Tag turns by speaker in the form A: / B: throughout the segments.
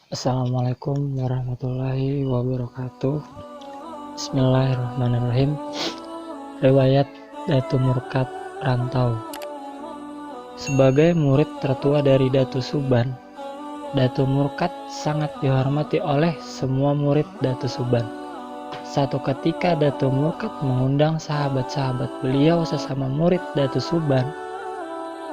A: Assalamualaikum warahmatullahi wabarakatuh. Bismillahirrahmanirrahim. Riwayat Datu Murkad Rantau. Sebagai murid tertua dari Datu Suban, Datu Murkad sangat dihormati oleh semua murid Datu Suban. Satu ketika Datu Murkad mengundang sahabat-sahabat beliau sesama murid Datu Suban.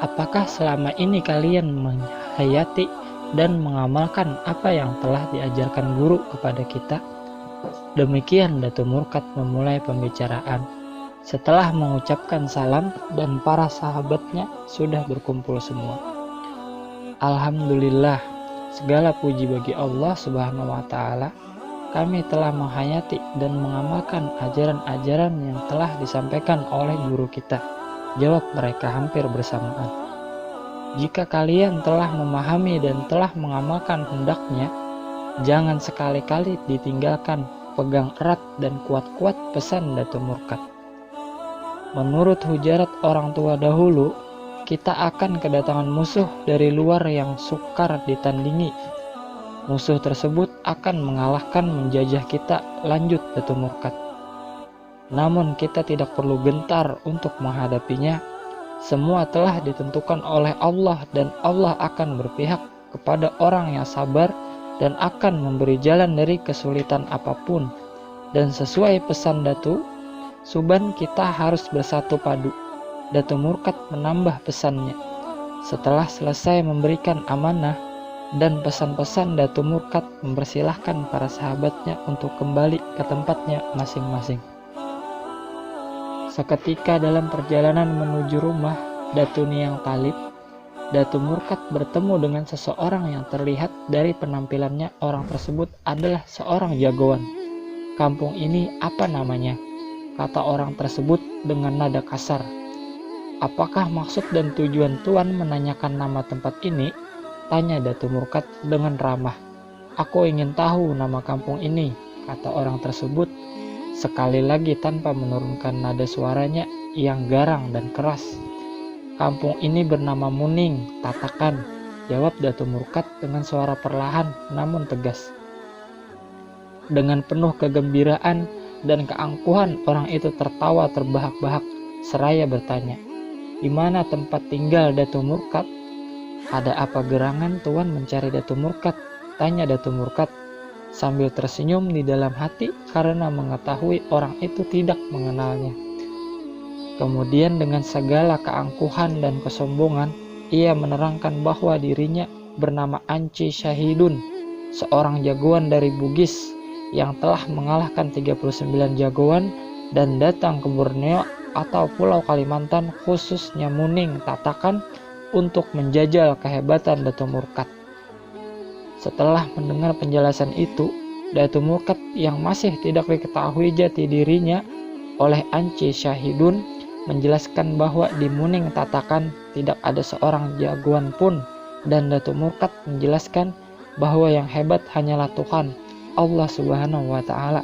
A: Apakah selama ini kalian menghayati dan mengamalkan apa yang telah diajarkan guru kepada kita? Demikian Datu Murkad memulai pembicaraan. Setelah mengucapkan salam dan para sahabatnya sudah berkumpul semua. Alhamdulillah, segala puji bagi Allah Subhanahu wa Ta'ala. Kami telah menghayati dan mengamalkan ajaran-ajaran yang telah disampaikan oleh guru kita. Jawab mereka hampir bersamaan. Jika kalian telah memahami dan telah mengamalkan hendaknya, jangan sekali-kali ditinggalkan, pegang erat dan kuat-kuat pesan Datu Murkad. Menurut hujarat orang tua dahulu, kita akan kedatangan musuh dari luar yang sukar ditandingi. Musuh tersebut akan mengalahkan menjajah kita, lanjut Datu Murkad. Namun kita tidak perlu gentar untuk menghadapinya. Semua telah ditentukan oleh Allah dan Allah akan berpihak kepada orang yang sabar dan akan memberi jalan dari kesulitan apapun. Dan sesuai pesan Datu Suban, kita harus bersatu padu. Datu Murkad menambah pesannya. Setelah selesai memberikan amanah dan pesan-pesan, Datu Murkad mempersilahkan para sahabatnya untuk kembali ke tempatnya masing-masing. Seketika dalam perjalanan menuju rumah Datu Niang Talib, Datu Murkad bertemu dengan seseorang yang terlihat dari penampilannya orang tersebut adalah seorang jagoan. Kampung ini apa namanya? Kata orang tersebut dengan nada kasar. Apakah maksud dan tujuan Tuan menanyakan nama tempat ini? Tanya Datu Murkad dengan ramah. Aku ingin tahu nama kampung ini, kata orang tersebut. Sekali lagi tanpa menurunkan nada suaranya yang garang dan keras. Kampung ini bernama Muning Tatakan, jawab Datu Murkad dengan suara perlahan namun tegas. Dengan penuh kegembiraan dan keangkuhan orang itu tertawa terbahak-bahak seraya bertanya, di mana tempat tinggal Datu Murkad? Ada apa gerangan Tuan mencari Datu Murkad? Tanya Datu Murkad sambil tersenyum di dalam hati karena mengetahui orang itu tidak mengenalnya. Kemudian dengan segala keangkuhan dan kesombongan, ia menerangkan bahwa dirinya bernama Anci Syahidun, seorang jagoan dari Bugis yang telah mengalahkan 39 jagoan dan datang ke Borneo atau Pulau Kalimantan, khususnya Muning Tatakan, untuk menjajal kehebatan Datu Murkad. Setelah mendengar penjelasan itu, Datu Murkad yang masih tidak diketahui jati dirinya oleh Anci Syahidun menjelaskan bahwa di Muning Tatakan tidak ada seorang jagoan pun, dan Datu Murkad menjelaskan bahwa yang hebat hanyalah Tuhan, Allah Subhanahu wa Ta'ala.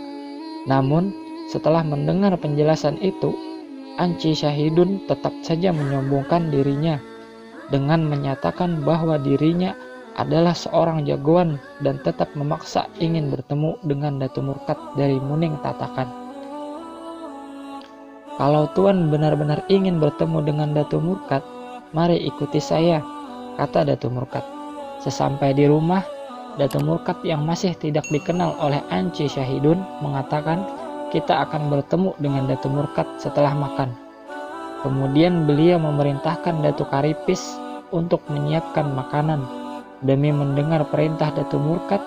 A: Namun, setelah mendengar penjelasan itu, Anci Syahidun tetap saja menyombongkan dirinya dengan menyatakan bahwa dirinya adalah seorang jagoan dan tetap memaksa ingin bertemu dengan Datu Murkad dari Muning Tatakan. Kalau Tuan benar-benar ingin bertemu dengan Datu Murkad, mari ikuti saya, kata Datu Murkad. Sesampai di rumah, Datu Murkad yang masih tidak dikenal oleh Anci Syahidun mengatakan, kita akan bertemu dengan Datu Murkad setelah makan. Kemudian beliau memerintahkan Datu Karipis untuk menyiapkan makanan. Demi mendengar perintah Datu Murkad,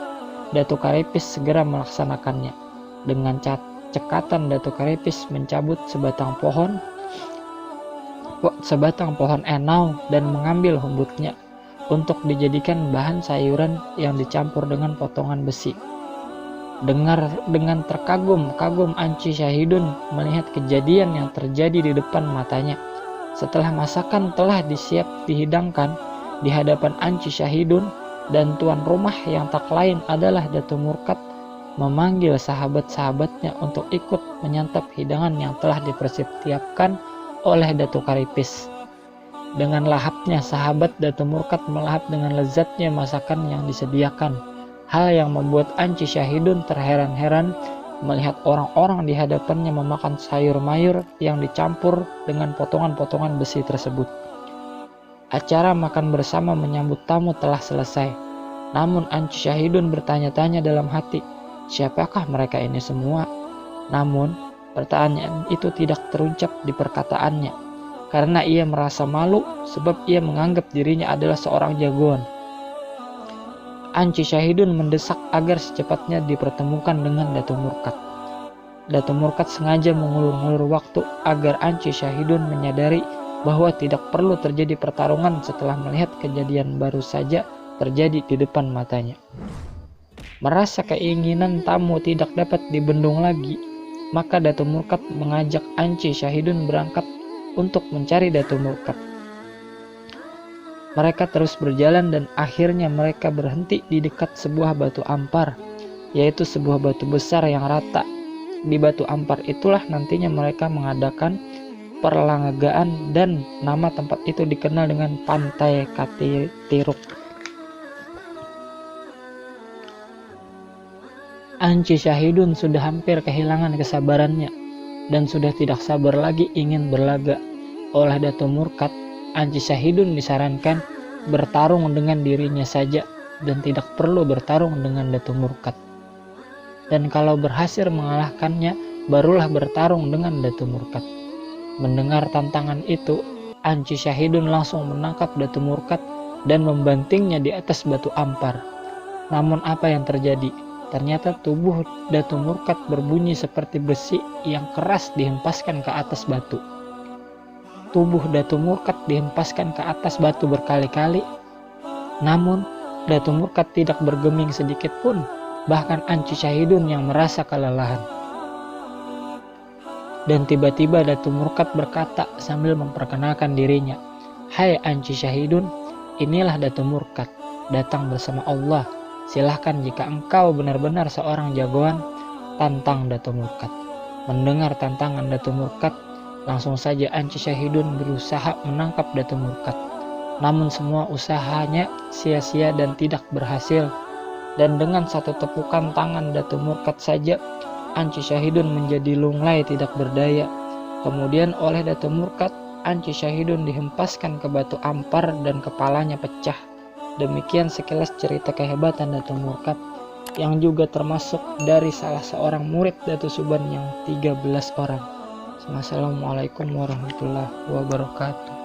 A: Datu Karipis segera melaksanakannya. Dengan cekatan Datu Karipis mencabut sebatang pohon enau dan mengambil humbutnya untuk dijadikan bahan sayuran yang dicampur dengan potongan besi. Dengan terkagum-kagum Anci Syahidun melihat kejadian yang terjadi di depan matanya. Setelah masakan telah dihidangkan di hadapan Anci Syahidun dan tuan rumah yang tak lain adalah Datu Murkad memanggil sahabat-sahabatnya untuk ikut menyantap hidangan yang telah dipersiapkan oleh Datu Karipis. Dengan lahapnya sahabat Datu Murkad melahap dengan lezatnya masakan yang disediakan. Hal yang membuat Anci Syahidun terheran-heran melihat orang-orang di hadapannya memakan sayur mayur yang dicampur dengan potongan-potongan besi tersebut. Acara makan bersama menyambut tamu telah selesai. Namun Anci Syahidun bertanya-tanya dalam hati, siapakah mereka ini semua? Namun pertanyaan itu tidak terucap di perkataannya, karena ia merasa malu sebab ia menganggap dirinya adalah seorang jagoan. Anci Syahidun mendesak agar secepatnya dipertemukan dengan Datu Murkad. Datu Murkad sengaja mengulur-ngulur waktu agar Anci Syahidun menyadari bahwa tidak perlu terjadi pertarungan setelah melihat kejadian baru saja terjadi di depan matanya. Merasa keinginan tamu tidak dapat dibendung lagi, maka Datu Murkad mengajak Anci Syahidun berangkat untuk mencari Datu Murkad. Mereka terus berjalan dan akhirnya mereka berhenti di dekat sebuah batu ampar, yaitu sebuah batu besar yang rata. Di batu ampar itulah nantinya mereka mengadakan perlanggaan dan nama tempat itu dikenal dengan Pantai Katiruk. Anci Syahidun sudah hampir kehilangan kesabarannya dan sudah tidak sabar lagi ingin berlaga. Oleh Datu Murkad, Anci Syahidun disarankan bertarung dengan dirinya saja dan tidak perlu bertarung dengan Datu Murkad. Dan kalau berhasil mengalahkannya, barulah bertarung dengan Datu Murkad. Mendengar tantangan itu, Anci Syahidun langsung menangkap Datu Murkad dan membantingnya di atas batu ampar. Namun apa yang terjadi? Ternyata tubuh Datu Murkad berbunyi seperti besi yang keras dihempaskan ke atas batu. Tubuh Datu Murkad dihempaskan ke atas batu berkali-kali. Namun Datu Murkad tidak bergeming sedikit pun, bahkan Anci Syahidun yang merasa kelelahan. Dan tiba-tiba Datu Murkad berkata sambil memperkenalkan dirinya, "Hai Anci Syahidun, inilah Datu Murkad, datang bersama Allah. Silahkan jika engkau benar-benar seorang jagoan, tantang Datu Murkad." Mendengar tantangan Datu Murkad, langsung saja Anci Syahidun berusaha menangkap Datu Murkad. Namun semua usahanya sia-sia dan tidak berhasil. Dan dengan satu tepukan tangan Datu Murkad saja, Anci Syahidun menjadi lunglai tidak berdaya. Kemudian oleh Datu Murkad, Anci Syahidun dihempaskan ke batu ampar dan kepalanya pecah. Demikian sekilas cerita kehebatan Datu Murkad, yang juga termasuk dari salah seorang murid Datu Suban yang 13 orang. Wassalamualaikum warahmatullahi wabarakatuh.